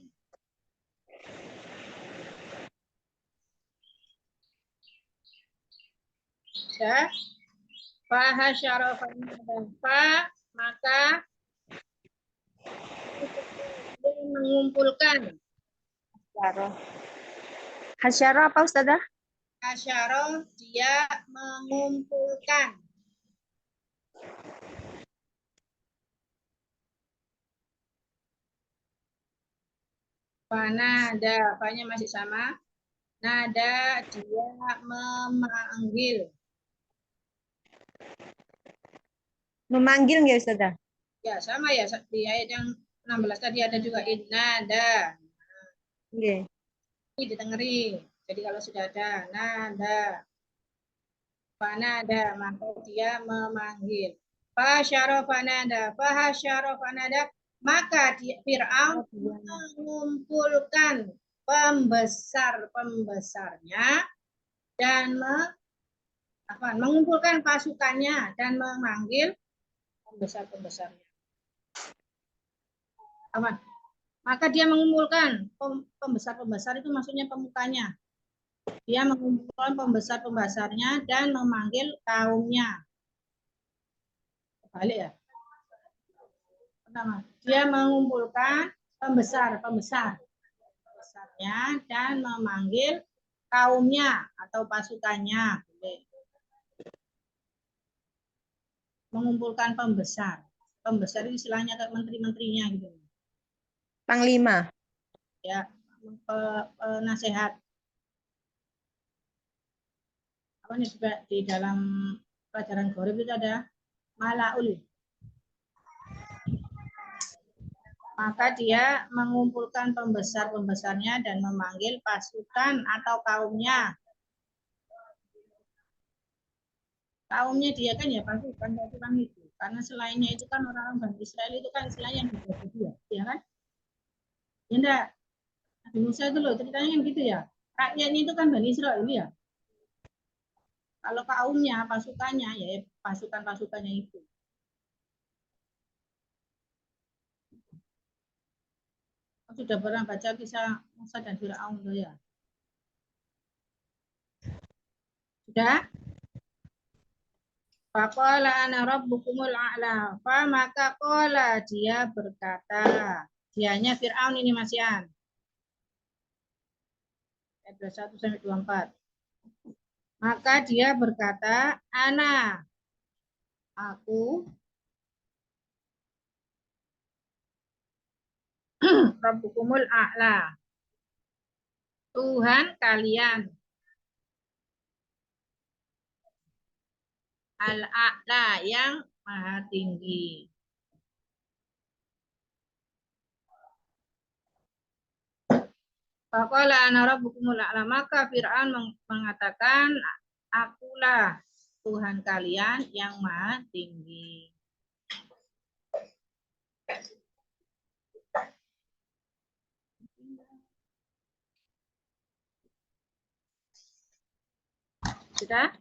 Ya. Fahasyara maka dia mengumpulkan. Hasyara apa Ustazah? Hasyara, dia mengumpulkan. Fanada, apanya masih sama. Nada, dia memanggil. Memanggil nggak Ustazah? Ya, sama ya. Di ayat yang 16 tadi ada juga nada. Nggih. Ini ditengeri. Jadi kalau sudah ada nada, fanada, maka dia memanggil. Fasyara fanada, fahasyara fanada, maka Fir'aun mengumpulkan pembesar-pembesarnya dan mengumpulkan pasukannya dan memanggil pembesar-pembesarnya. Maka dia mengumpulkan pembesar-pembesar itu maksudnya pemukanya. Dia mengumpulkan pembesar-pembesarnya dan memanggil kaumnya. Balik ya. Pertama, dia mengumpulkan pembesarnya dan memanggil kaumnya atau pasukannya. Mengumpulkan pembesar. Pembesar itu istilahnya kayak menteri-menterinya gitu. Panglima. Ya, penasehat. Apa nih juga di dalam pelajaran Gorib itu ada Malaul. Maka dia mengumpulkan pembesar-pembesarnya dan memanggil pasukan atau kaumnya. Kaumnya dia kan ya pasukan itu. Karena selainnya itu kan orang-orang Bani Israel itu kan istilahnya yang dibagi dia, ya kan? Ya enggak? Nabi Musa itu loh ceritanya kan gitu ya. Rakyatnya itu kan Bani Israel ya. Kalau kaumnya, pasukannya, ya pasukan-pasukannya itu. Sudah pernah baca kisah Musa dan Fir'aun tuh ya? Sudah? Faqala ana rabbukumul a'la. Maka qala, dia berkata. Dianya Fir'aun ini Mas Yan. Ayat 21 sampai 24. Maka dia berkata, ana, aku Rabbukumul a'la. Tuhan kalian. Al-a'la, yang maha tinggi. Faqala ana rabbukumul a'la. Maka Fir'aun mengatakan, akulah Tuhan kalian yang maha tinggi. Sudah?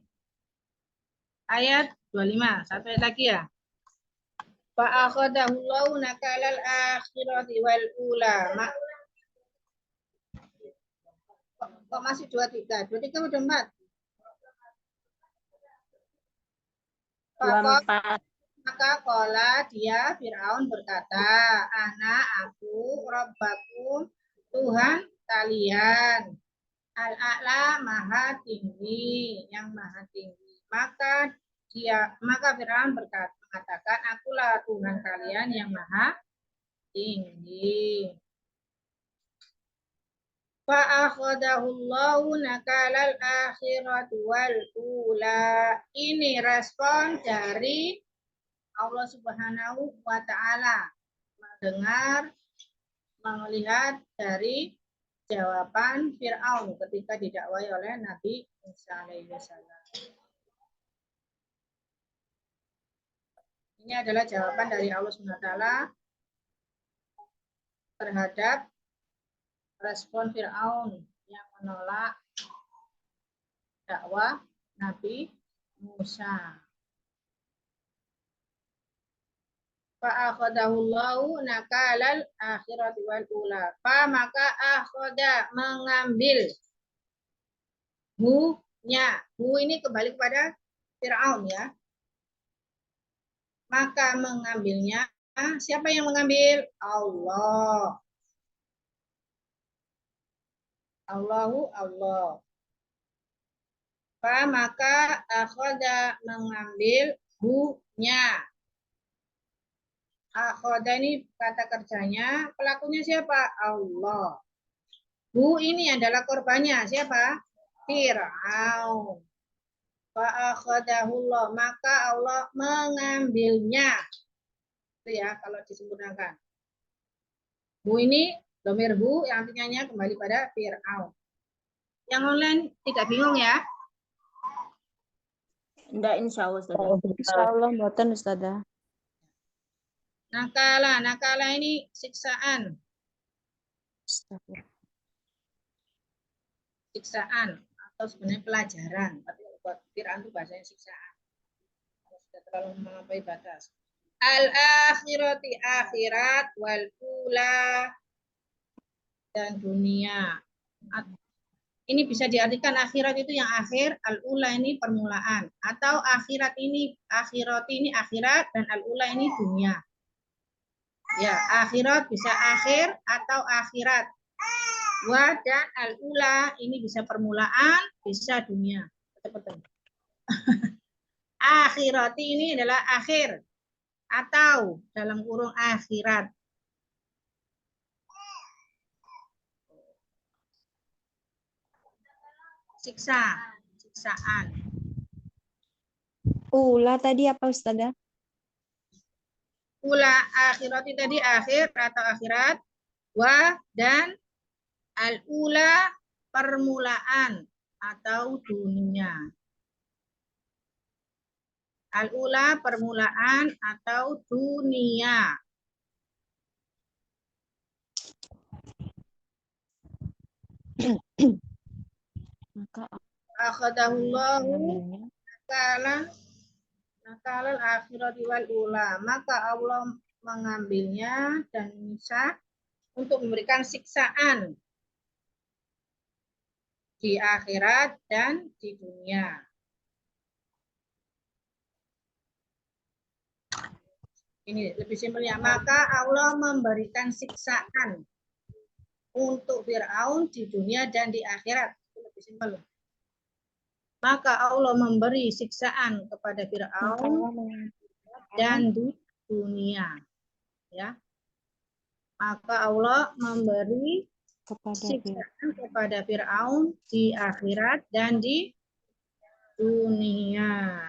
Ayat 25. Satu ayat lagi ya. Fa'akhadahu Allahu nakalal akhirati wal ula. Kok masih 23? 23 udah 4. 24. Maka kola dia Fir'aun berkata, aku Rabbakum, Tuhan kalian, Al-A'la, maha tinggi, yang maha tinggi. Maka Fir'aun mengatakan, mengatakan akulah Tuhan kalian yang maha tinggi. Fa'akhadahullahu nakalal akhirati wal ula. Ini respon dari Allah Subhanahu wa Ta'ala, mendengar, melihat dari jawaban Fir'aun ketika didakwai oleh Nabi Musa alaihi wasallam. Ini adalah jawaban dari Allah Subhanahu wa Ta'ala terhadap respon Fir'aun yang menolak dakwah Nabi Musa. Fa'akhadahullahu nakalal akhirati wal ula. Maka akhoda mengambil hu-nya. Hu ini kembali kepada Fir'aun ya. Maka mengambilnya. Siapa yang mengambil? Allah. Allah. Maka akhoda mengambil hu-nya. Akhoda ini kata kerjanya, pelakunya siapa? Allah. Hu ini adalah korbannya, siapa? Fir'aun. Fa'akhadahullah, maka Allah mengambilnya. Itu ya, kalau disempurnakan. Hu ini, domir hu, yang artinya kembali pada Fir'aun. Yang online tidak bingung ya? Enggak, insya Allah, Ustazah. Insyaallah mboten Ustazah. Nakala ini siksaan. Siksaan atau sebenarnya pelajaran, tapi buat Fir'aun itu bahasanya siksaan. Sudah terlalu melampaui batas. Al-akhirati akhirat wal ula dan dunia. Ini bisa diartikan akhirat itu yang akhir, al-ula ini permulaan, atau akhirat ini akhirat dan al-ula ini dunia. Ya, akhirat bisa akhir atau akhirat. Wa dan al-ula ini bisa permulaan, bisa dunia. Betul-betul. Akhirati ini adalah akhir atau dalam kurung akhirat. Siksaan. Ula tadi apa Ustazah? Ula akhirati tadi akhir atau akhirat. Wa dan al-ula permulaan atau dunia. Al-ula permulaan atau dunia. Maka Akhadahullahu nakalal akhirati wal ula. Maka Allah mengambilnya dan bisa untuk memberikan siksaan di akhirat dan di dunia. Ini lebih simpelnya. Maka Allah memberikan siksaan untuk Fir'aun di dunia dan di akhirat. Itu lebih simpel. Maka Allah memberi siksaan kepada Fir'aun dan di dunia. Ya. Maka Allah memberi siksaan kepada Fir'aun di akhirat dan di dunia.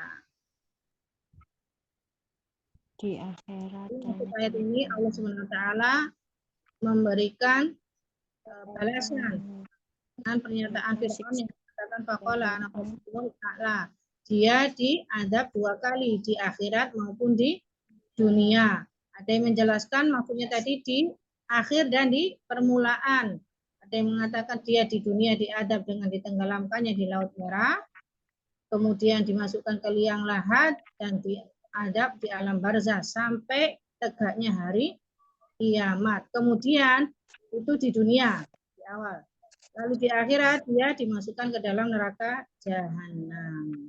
Di akhirat. Untuk ayat ini Allah SWT memberikan balasan dengan pernyataan Fir'aun yang mengatakan faqala ana rabbukumul a'la. Dia diadab 2 kali, di akhirat maupun di dunia. Ada yang menjelaskan maksudnya tadi di akhir dan di permulaan. Ada yang mengatakan dia di dunia diadab dengan ditenggelamkannya di Laut Merah, kemudian dimasukkan ke liang lahat dan diadab di alam barzah sampai tegaknya hari kiamat. Kemudian itu di dunia di awal. Lalu di akhirat dia dimasukkan ke dalam neraka jahanam.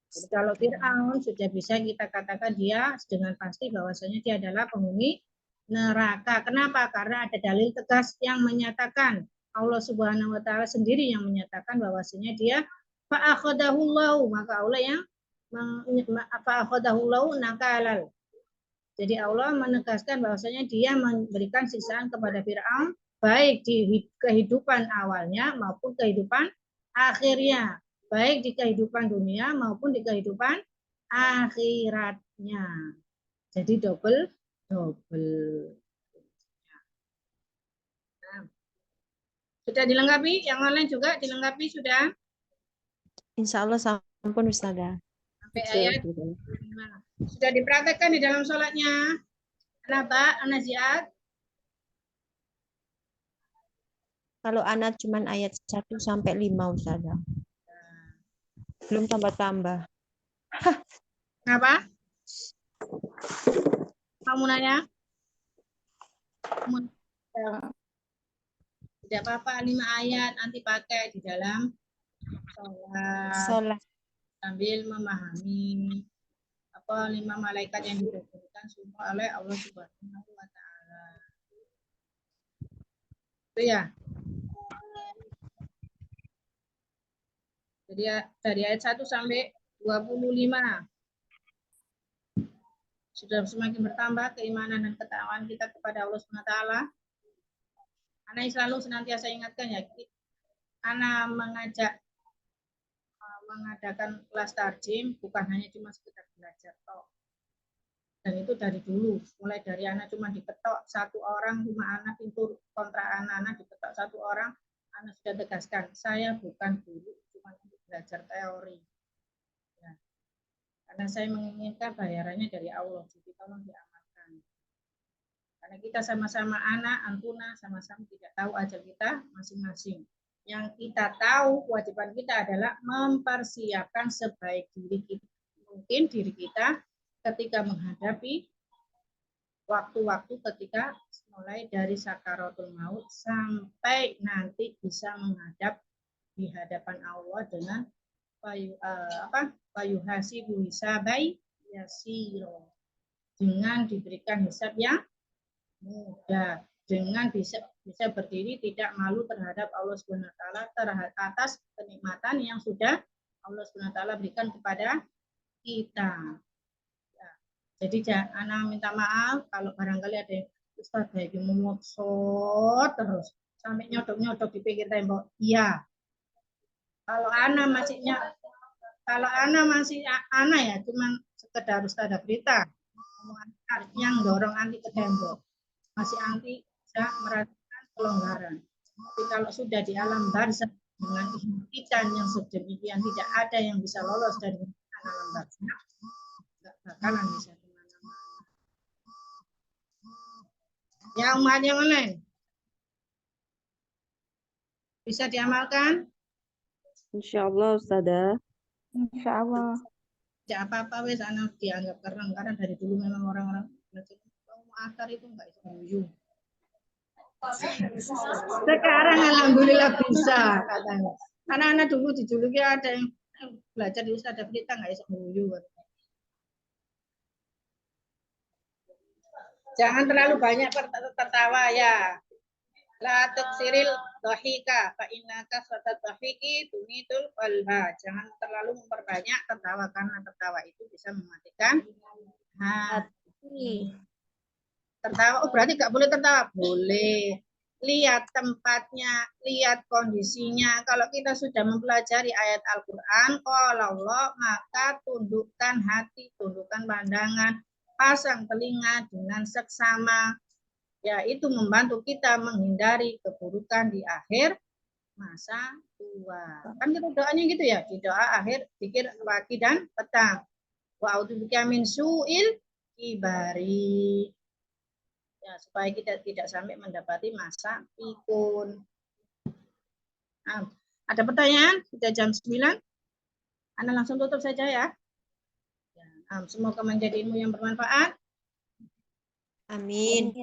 Jadi kalau Fir'aun sudah bisa kita katakan dia dengan pasti bahwasanya dia adalah penghuni neraka. Kenapa? Karena ada dalil tegas yang menyatakan, Allah Subhanahu wa Ta'ala sendiri yang menyatakan bahwasanya dia fa'akhadahullahu, maka Allah yang fa'akhadahullahu nakalal Jadi Allah menegaskan bahwasanya dia memberikan siksaan kepada Fir'aun baik di kehidupan awalnya maupun kehidupan akhirnya, baik di kehidupan dunia maupun di kehidupan akhiratnya. Jadi double. Nah, sudah dilengkapi? Yang lain juga dilengkapi sudah? Insya Allah sampun Ustazah. Sampai ayat 5. Sudah dipraktekkan di dalam sholatnya? Kenapa? Anaziat? Kalau anak cuman ayat 1 sampai 5 Ustazah. Belum tambah-tambah. Kenapa? Kamu nanya? Tidak apa-apa, 5 ayat nanti pakai di dalam sholat. Sambil memahami 5 malaikat yang diberikan semua oleh Allah Subhanahu wa Ta'ala. Itu ya. Jadi dari ayat 1 sampai 25. Sudah semakin bertambah keimanan dan ketakwaan kita kepada Allah Subhanahu wa Ta'ala. Ana selalu senantiasa ingatkan ya, Ana mengadakan kelas tarjim bukan hanya cuma sekedar belajar toh. Dan itu dari dulu, mulai dari anak cuma diketok 1 orang, cuma anak pintu kontra anak diketok 1 orang, anak sudah tegaskan, saya bukan guru cuma untuk belajar teori. Ya. Karena saya menginginkan bayarannya dari Allah, jadi tolong diamalkan. Karena kita sama-sama anak, antuna, sama-sama tidak tahu ajal kita masing-masing. Yang kita tahu, kewajiban kita adalah mempersiapkan sebaik mungkin diri kita ketika menghadapi waktu-waktu ketika mulai dari sakaratul maut sampai nanti bisa menghadap di hadapan Allah dengan payuhasibu hisabai yasiro, dengan diberikan hisab yang mudah, dengan bisa berdiri tidak malu terhadap Allah Subhanahu wa Ta'ala atas kenikmatan yang sudah Allah Subhanahu wa Ta'ala berikan kepada kita. Ya. Jadi Ana minta maaf kalau barangkali ada yang Ustaz kayak memuksot terus sampai nyodok-nyodok di pinggir tembok. Iya. Kalau Ana masih ya cuman sekedar Ustazah berita yang dorong anti ke tembok. Masih anti bisa merasakan pelonggaran. Tapi kalau sudah di alam barzakh dengan kehidupan yang sedemikian tidak ada yang bisa lolos dari alam barzakh, nggak bakalan bisa kemana-mana. Ya umat yang lain bisa diamalkan? Insya Allah Ustazah. Insya Allah. Tidak apa-apa wes anak dianggap keren karena dari dulu memang orang-orang belajar akar itu enggak bisa guyu. Sekarang alhamdulillah bisa katanya. Anak-anak dulu dijuluki ada yang belajar di Ustazah Prita enggak bisa guyu. Jangan terlalu banyak tertawa ya. La tuksiril dhahika fa innaka satat dhahiki tunitul qalba. Jangan terlalu memperbanyak tertawa karena tertawa itu bisa mematikan hati. Tertawa, berarti nggak boleh tertawa? Boleh. Lihat tempatnya, lihat kondisinya. Kalau kita sudah mempelajari ayat Al-Quran, qala Allah, maka tundukkan hati, tundukkan pandangan, pasang telinga dengan seksama. Ya, itu membantu kita menghindari keburukan di akhir masa tua. Kan kita doanya gitu ya, di doa akhir, zikir pagi dan petang. Wa a'udzubika min su'il kibari. Ya, supaya kita tidak sampai mendapati masa pikun. Nah, ada pertanyaan? Sudah jam 9. Anda langsung tutup saja ya. Semoga menjadi ilmu yang bermanfaat. Amin.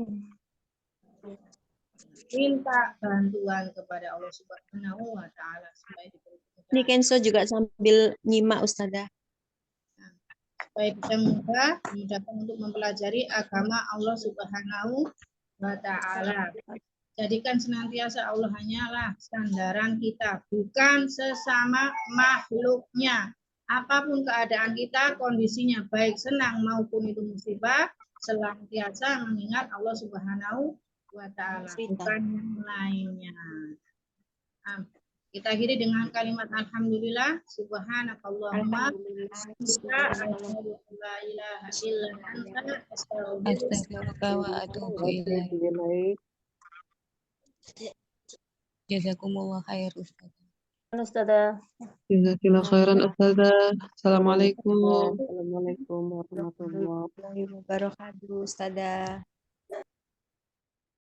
Minta bantuan kepada Allah Subhanahu wa Ta'ala supaya diberikan. Ini Kenzo juga sambil nyimak Ustazah. Supaya bisa memudahkan untuk mempelajari agama Allah Subhanahu wa Ta'ala. Jadikan senantiasa Allah hanyalah sandaran kita, bukan sesama makhluknya. Apapun keadaan kita, kondisinya baik senang maupun itu musibah, senantiasa mengingat Allah Subhanahu wa Ta'ala, bukan yang lainnya. Kita akhiri dengan kalimat alhamdulillah, subhanakallahumma la ilaha illa anta Astaghfiruka wa atubu ilaik. Jazakumullah khair Ustaz. Ustazah. Jazakallah khairan Ustazah. Assalamualaikum. Assalamualaikum warahmatullahi Warahmatullahi wabarakatuh, Ustazah.